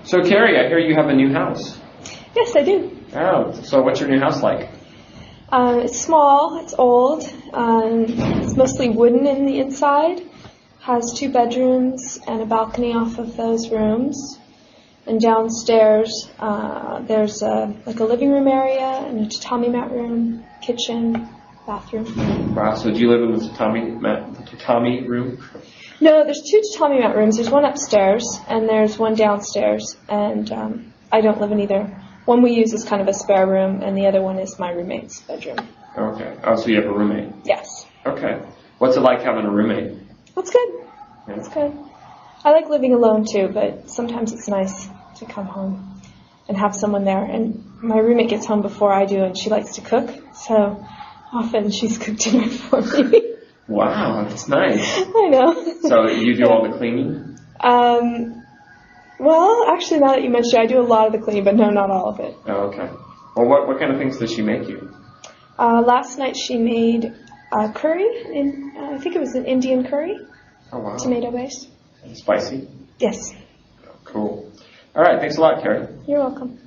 So, Carrie, I hear you have a new house. Yes, I do. Oh, so what's your new house like? It's small, it's old, it's mostly wooden in the inside, has 2 bedrooms and a balcony off of those rooms. And downstairs, there's a living room area and a tatami mat room, kitchen, bathroom. Wow, so do you live in the tatami room? No, there's 2 tatami mat rooms. There's one upstairs and there's one downstairs, and I don't live in either. One we use as kind of a spare room, and the other one is my roommate's bedroom. Okay. Oh, so you have a roommate? Yes. Okay. What's it like having a roommate? That's good. Yeah. That's good. I like living alone too, but sometimes it's nice to come home and have someone there. And my roommate gets home before I do, and she likes to cook, so often she's cooked dinner for me. Wow, that's nice. I know. So you do all the cleaning? Well, actually, now that you mention it, I do a lot of the cleaning, but no, not all of it. Oh, okay. Well, what kind of things does she make you? Last night she made curry. I think it was an Indian curry. Oh, wow. Tomato based. Spicy? Yes. Cool. All right, thanks a lot, Carrie. You're welcome.